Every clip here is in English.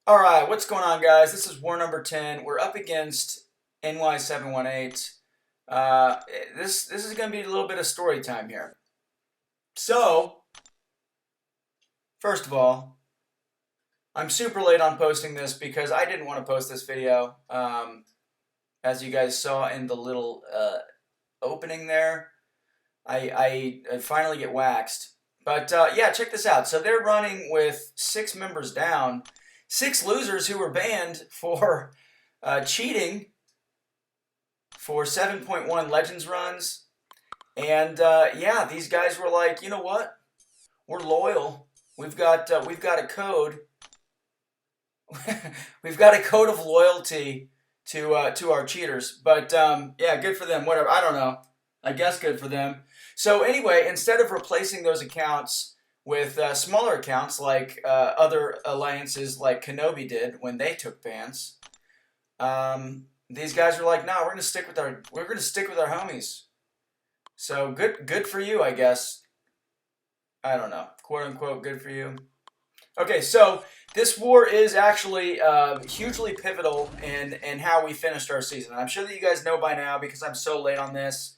All right, what's going on, guys? This is war number 10. We're up against NY718. Uh, this is going to be a little bit of story time here. So, first of all, I'm super late on posting this because I didn't want to post this video. As you guys saw in the little opening there, I finally get waxed. But yeah, check this out. So they're running with 6 members down, 6 losers who were banned for cheating for 7.1 Legends runs. And yeah, these guys were like, you know what? We're loyal. We've got a code. We've got a code of loyalty to our cheaters. But yeah, good for them. Whatever. I don't know. I guess good for them. So anyway, instead of replacing those accounts with smaller accounts like other alliances like Kenobi did when they took bans, these guys were like, "No, we're gonna stick with our homies." So good for you, I guess. I don't know, quote unquote, good for you. Okay, so this war is actually hugely pivotal in how we finished our season. I'm sure that you guys know by now because I'm so late on this.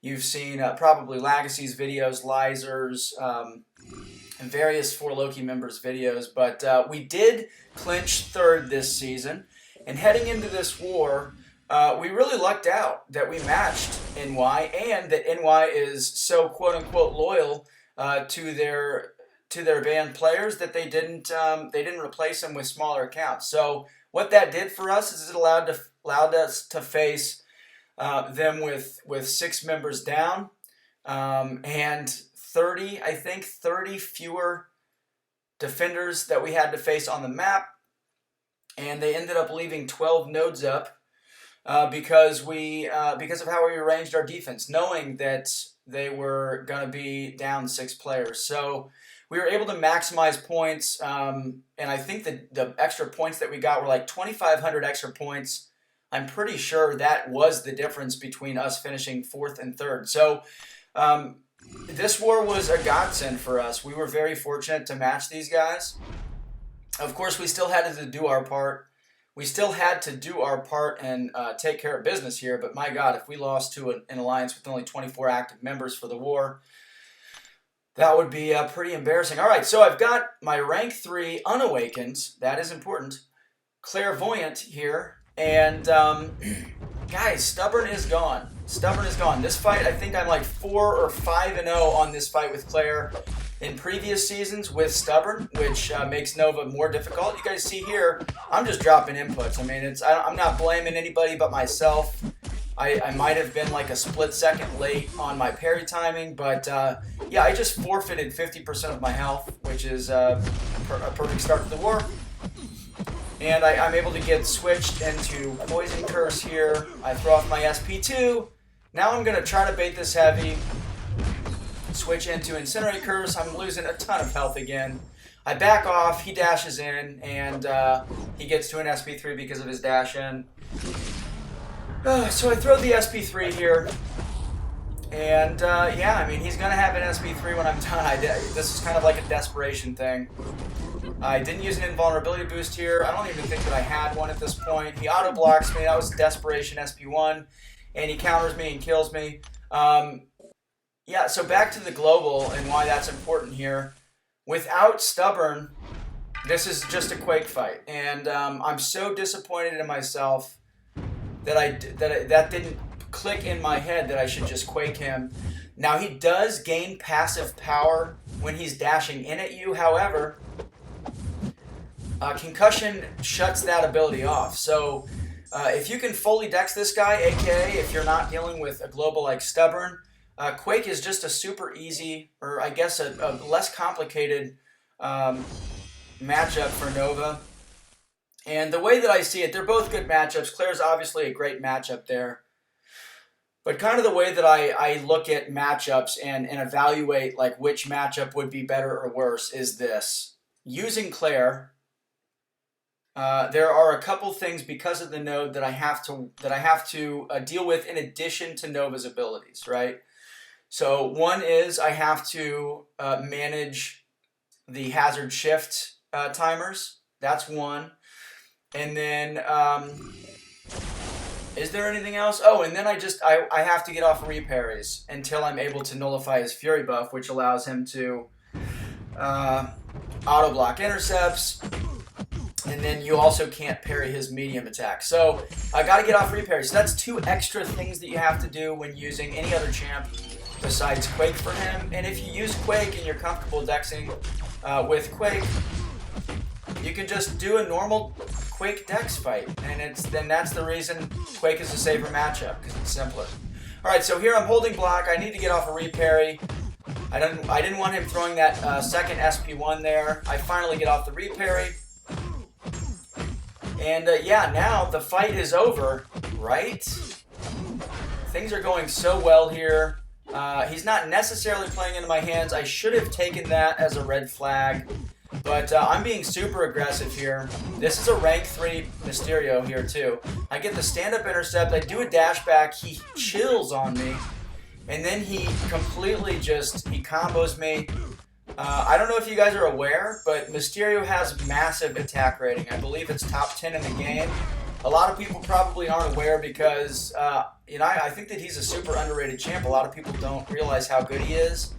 You've seen probably Legacy's videos, Lizer's, and various For Loki members' videos, but we did clinch third this season. And heading into this war, we really lucked out that we matched NY and that NY is so quote unquote loyal to their banned players that they didn't replace them with smaller accounts. So what that did for us is it allowed us to face them with 6 members down and 30 fewer defenders that we had to face on the map, and they ended up leaving 12 nodes up because of how we arranged our defense, knowing that they were going to be down 6 players. So we were able to maximize points, and I think the extra points that we got were like 2,500 extra points. I'm pretty sure that was the difference between us finishing fourth and third. So this war was a godsend for us. We were very fortunate to match these guys. Of course, we still had to do our part. We still had to do our part and take care of business here. But my God, if we lost to an alliance with only 24 active members for the war, that would be pretty embarrassing. All right, so I've got my rank 3 unawakened. That is important. Clairvoyant here. And guys, Stubborn is gone. Stubborn is gone. This fight, I think I'm like 4 or 5-0 on this fight with Claire in previous seasons with Stubborn, which makes Nova more difficult. You guys see here, I'm just dropping inputs. I mean, I'm not blaming anybody but myself. I might have been like a split second late on my parry timing, but yeah, I just forfeited 50% of my health, which is a perfect start to the war. And I'm able to get switched into Poison Curse here. I throw off my SP2. Now I'm going to try to bait this heavy. Switch into Incinerate Curse. I'm losing a ton of health again. I back off. He dashes in, and he gets to an SP3 because of his dash in. So I throw the SP3 here. And yeah, I mean, he's going to have an SP3 when I'm done. This is kind of like a desperation thing. I didn't use an invulnerability boost here. I don't even think that I had one at this point. He auto-blocks me. That was desperation SP1. And he counters me and kills me. Yeah, so back to the global and why that's important here. Without Stubborn, this is just a Quake fight. And I'm so disappointed in myself that that didn't click in my head that I should just Quake him. Now, he does gain passive power when he's dashing in at you. However, Concussion shuts that ability off. So if you can fully dex this guy, aka if you're not dealing with a global like Stubborn, Quake is just a super easy, or I guess a less complicated matchup for Nova. And the way that I see it, they're both good matchups. Claire's obviously a great matchup there. But kind of the way that I look at matchups and evaluate like which matchup would be better or worse is this. Using Claire, there are a couple things because of the node that I have to deal with in addition to Nova's abilities, right? So one is I have to manage the hazard shift timers. That's one. And then, is there anything else? Oh, and then I have to get off reparries until I'm able to nullify his Fury buff, which allows him to auto block intercepts. And then you also can't parry his medium attack. So I got to get off reparries. So that's 2 extra things that you have to do when using any other champ besides Quake for him. And if you use Quake and you're comfortable dexing with Quake, you can just do a normal Quake dex fight. And then that's the reason Quake is a safer matchup, because it's simpler. Alright, so here I'm holding block. I need to get off a reparry. I didn't want him throwing that second SP1 there. I finally get off the reparry. And yeah, now the fight is over, right? Things are going so well here. He's not necessarily playing into my hands. I should have taken that as a red flag. But I'm being super aggressive here. This is a rank 3 Mysterio here too. I get the stand-up intercept. I do a dash back. He chills on me. And then he completely he combos me. I don't know if you guys are aware, but Mysterio has massive attack rating. I believe it's top 10 in the game. A lot of people probably aren't aware because, I think that he's a super underrated champ. A lot of people don't realize how good he is.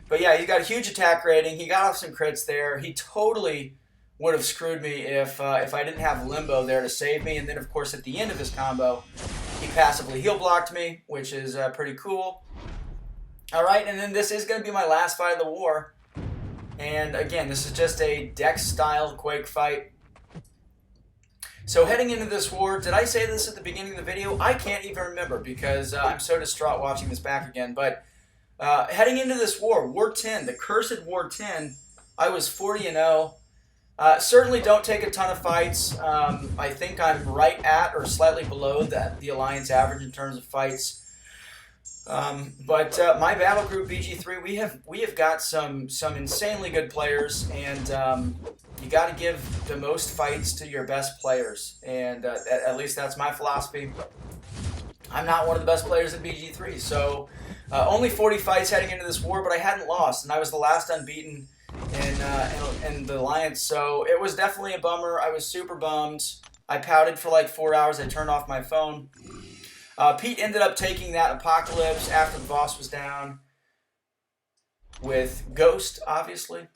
But yeah, he's got a huge attack rating. He got off some crits there. He totally would have screwed me if I didn't have Limbo there to save me. And then, of course, at the end of his combo, he passively heal blocked me, which is pretty cool. All right, and then this is going to be my last fight of the war. And again, this is just a Dex-style Quake fight. So heading into this war, did I say this at the beginning of the video? I can't even remember because I'm so distraught watching this back again. But heading into this war, War 10, the cursed War 10, I was 40-0. Certainly don't take a ton of fights. I think I'm right at or slightly below the Alliance average in terms of fights. But my battle group BG3, we have got some insanely good players, and you got to give the most fights to your best players, and at least that's my philosophy. I'm not one of the best players at BG3, so only 40 fights heading into this war, but I hadn't lost, and I was the last unbeaten in the Alliance, so it was definitely a bummer. I was super bummed. I pouted for like 4 hours. I turned off my phone. Pete ended up taking that Apocalypse after the boss was down with Ghost, obviously.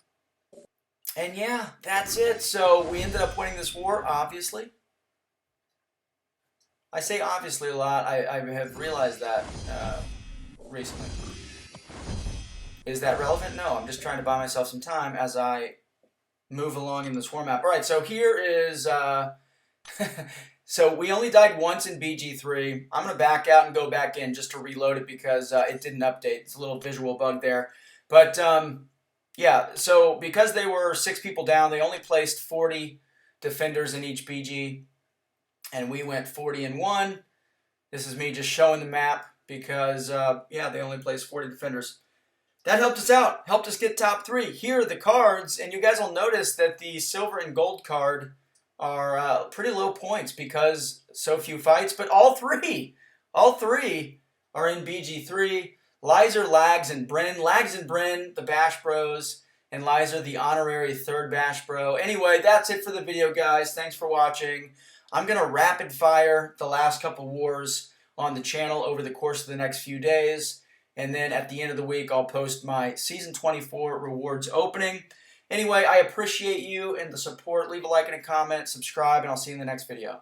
And yeah, that's it. So we ended up winning this war, obviously. I say obviously a lot. I have realized that recently. Is that relevant? No, I'm just trying to buy myself some time as I move along in this war map. All right, so here is... So we only died once in BG3. I'm going to back out and go back in just to reload it because it didn't update. It's a little visual bug there. But yeah, so because they were 6 people down, they only placed 40 defenders in each BG. And we went 40-1. This is me just showing the map because, yeah, they only placed 40 defenders. That helped us out. Helped us get top 3. Here are the cards. And you guys will notice that the silver and gold card are pretty low points because so few fights, but all three are in BG3. Lizer, Lags, and Bryn. Lags and Bryn, the Bash Bros, and Lizer, the honorary 3rd Bash Bro. Anyway, that's it for the video, guys. Thanks for watching. I'm going to rapid fire the last couple wars on the channel over the course of the next few days, and then at the end of the week, I'll post my Season 24 rewards opening. Anyway, I appreciate you and the support. Leave a like and a comment, subscribe, and I'll see you in the next video.